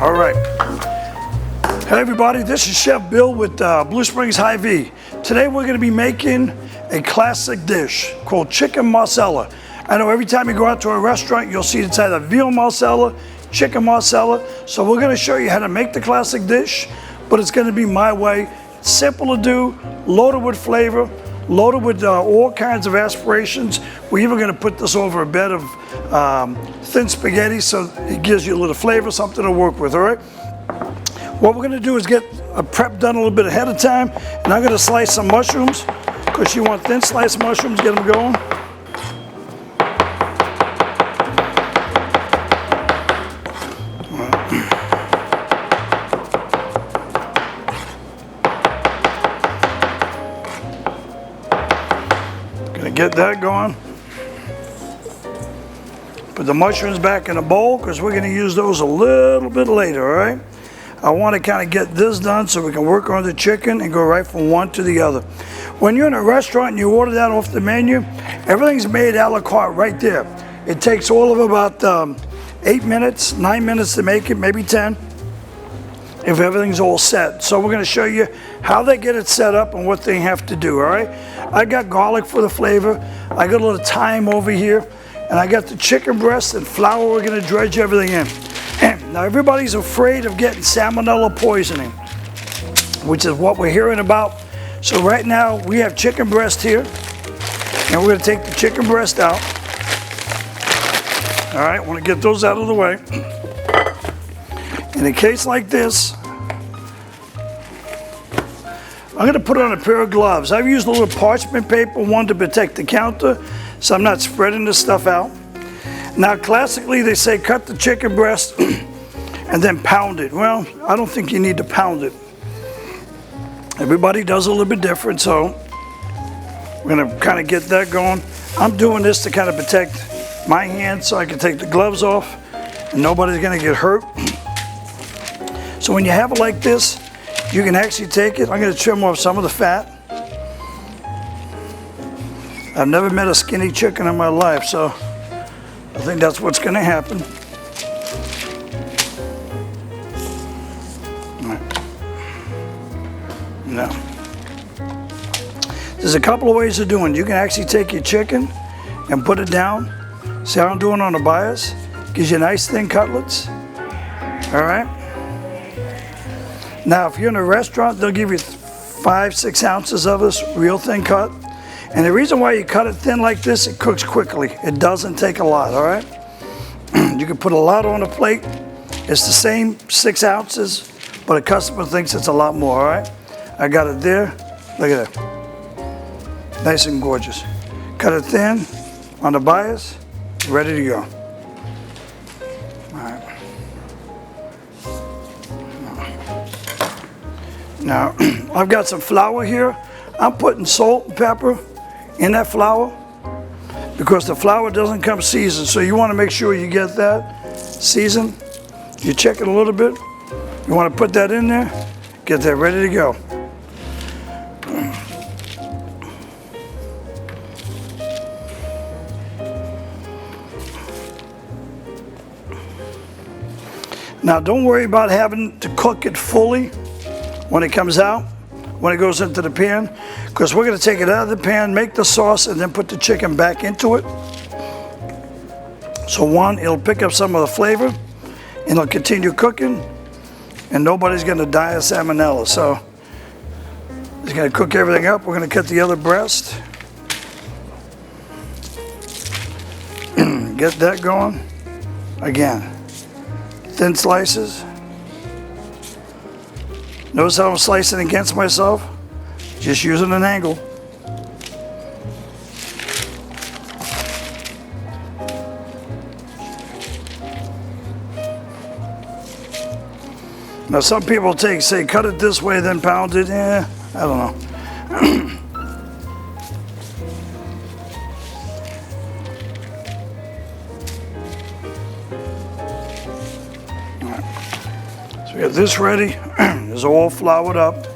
All right. Hey everybody, this is Chef Bill with Blue Springs HyVee. Today we're going to be making a classic dish called chicken Marsala. I know every time you go out to a restaurant, you'll see it's either veal Marsala, chicken Marsala. So we're going to show you how to make the classic dish, but it's going to be my way. It's simple to do, loaded with flavor, loaded with all kinds of aspirations. We're even going to put this over a bed of thin spaghetti so it gives you a little flavor, something to work with, all right? What we're going to do is get a prep done a little bit ahead of time, and I'm going to slice some mushrooms because you want thin sliced mushrooms, get them going. Gonna get that going. Put the mushrooms back in a bowl because we're going to use those a little bit later, all right? I want to kind of get this done so we can work on the chicken and go right from one to the other. When you're in a restaurant and you order that off the menu, everything's made a la carte right there. It takes all of about 8 minutes, 9 minutes to make it, maybe 10, if everything's all set. So we're going to show you how they get it set up and what they have to do, all right? I got garlic for the flavor. I got a little thyme over here. And I got the chicken breast and flour we're going to dredge everything in. Now everybody's afraid of getting salmonella poisoning, which is what we're hearing about. So right now we have chicken breast here, and we're going to take the chicken breast out. All right, want to get those out of the way. In a case like this, I'm going to put on a pair of gloves. I've used a little parchment paper, one to protect the counter, so I'm not spreading this stuff out. Now classically they say cut the chicken breast and then pound it. Well, I don't think you need to pound it. Everybody does a little bit different, so we're gonna kind of get that going. I'm doing this to kind of protect my hands so I can take the gloves off and nobody's gonna get hurt. So when you have it like this, you can actually take it. I'm gonna trim off some of the fat. I've never met a skinny chicken in my life, so I think that's what's gonna happen. Now, there's a couple of ways of doing it. You can actually take your chicken and put it down. See how I'm doing on the bias? Gives you nice thin cutlets. All right? Now, if you're in a restaurant, they'll give you 5-6 ounces of this real thin cut. And the reason why you cut it thin like this, it cooks quickly. It doesn't take a lot, all right? You can put a lot on a plate. It's the same 6 ounces, but a customer thinks it's a lot more, all right? I got it there. Look at that. Nice and gorgeous. Cut it thin on the bias, ready to go. All right. Now, I've got some flour here. I'm putting salt and pepper in that flour because the flour doesn't come seasoned, so you want to make sure you get that seasoned. You check it a little bit. You want to put that in there, get that ready to go. Now don't worry about having to cook it fully when it comes out, when it goes into the pan, because we're going to take it out of the pan, make the sauce, and then put the chicken back into it. So one, it'll pick up some of the flavor, and it'll continue cooking, and nobody's going to die of salmonella. So it's going to cook everything up. We're going to cut the other breast. Get that going. Again, thin slices. Notice how I'm slicing against myself? Just using an angle. Now some people say cut it this way, then pound it. I don't know. So we got this ready. It's all floured up.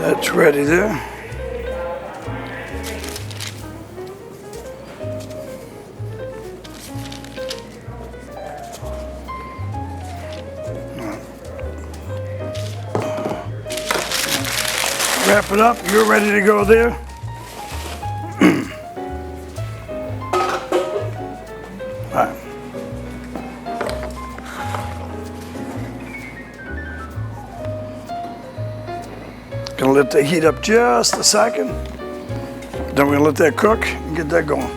That's ready there. Wrap it up, you're ready to go there. All right. Gonna let that heat up just a second. Then we're gonna let that cook and get that going.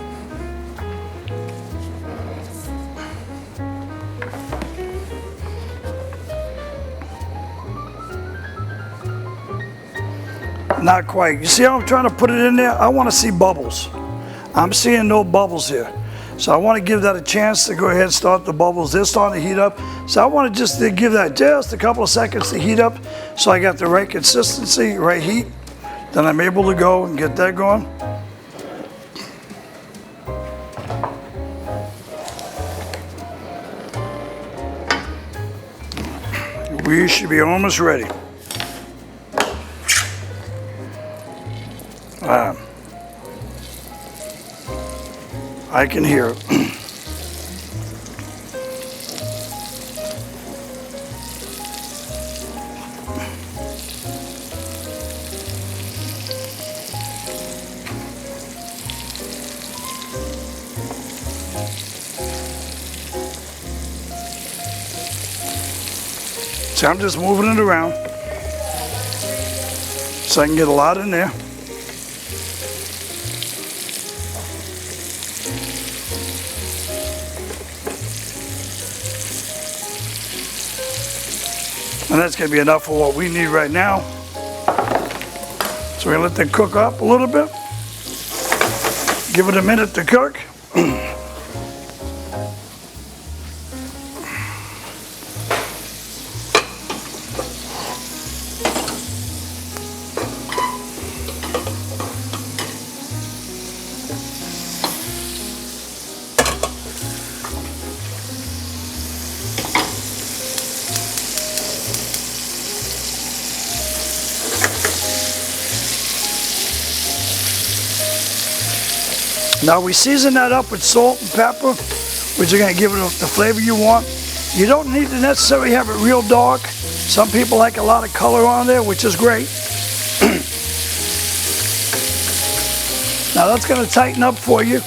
Not quite. You see how I'm trying to put it in there? I want to see bubbles. I'm seeing no bubbles here. So I want to give that a chance to go ahead and start the bubbles. They're starting to heat up. So I want to just give that just a couple of seconds to heat up so I got the right consistency, right heat. Then I'm able to go and get that going. We should be almost ready. I can hear it. So I'm just moving it around so I can get a lot in there. And that's going to be enough for what we need right now. So we're going to let that cook up a little bit. Give it a minute to cook. Now we season that up with salt and pepper, which are going to give it the flavor you want. You don't need to necessarily have it real dark. Some people like a lot of color on there, which is great. Now that's going to tighten up for you.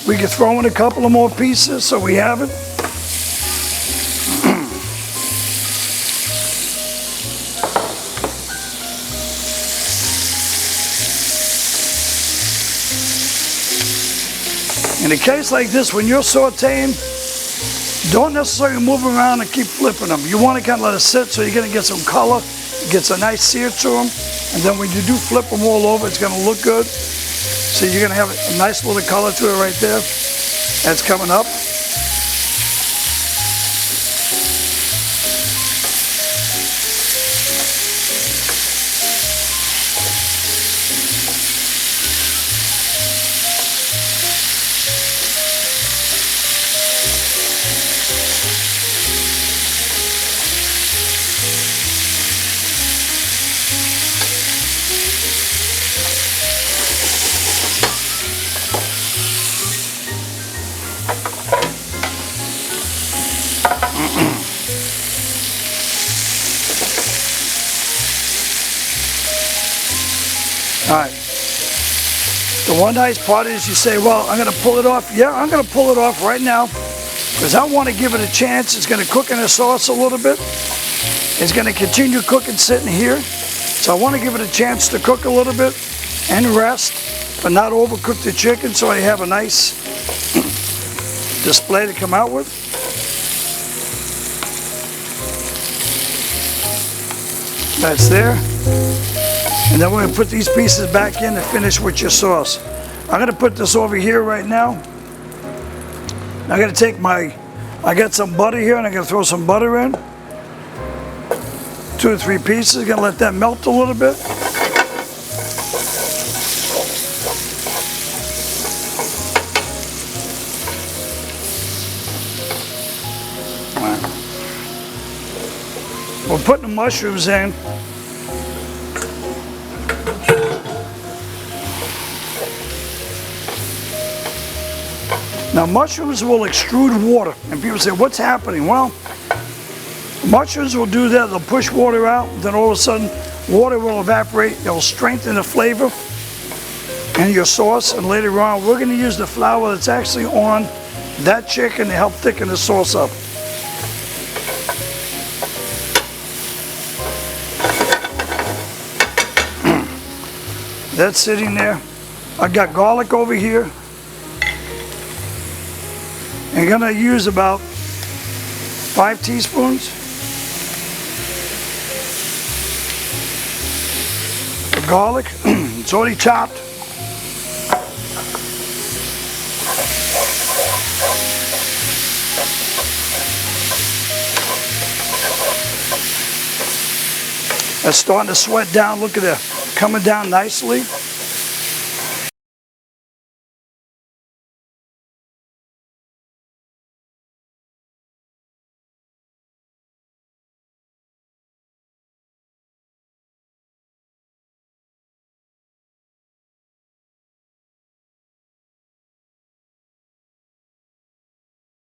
We can throw in a couple of more pieces so we have it. In a case like this, when you're sauteing, don't necessarily move around and keep flipping them. You want to kind of let it sit so you're going to get some color. It gets a nice sear to them. And then when you do flip them all over, it's going to look good. So you're going to have a nice little color to it right there. That's coming up. All right. The one nice part is you say, well, I'm going to pull it off. Yeah, I'm going to pull it off right now because I want to give it a chance. It's going to cook in the sauce a little bit. It's going to continue cooking sitting here. So I want to give it a chance to cook a little bit and rest, but not overcook the chicken so I have a nice display to come out with. That's there. And then we're going to put these pieces back in to finish with your sauce. I'm going to put this over here right now. I'm going to take I got some butter here and I'm going to throw some butter in. 2 or 3 pieces. Going to let that melt a little bit. All right. We're putting the mushrooms in. Now mushrooms will extrude water, and people say, what's happening? Well, mushrooms will do that. They'll push water out, then all of a sudden water will evaporate. It'll strengthen the flavor in your sauce, and later on we're going to use the flour that's actually on that chicken to help thicken the sauce up. That's sitting there. I got garlic over here. I'm going to use about 5 teaspoons of garlic. It's already chopped. That's starting to sweat down. Look at that, coming down nicely.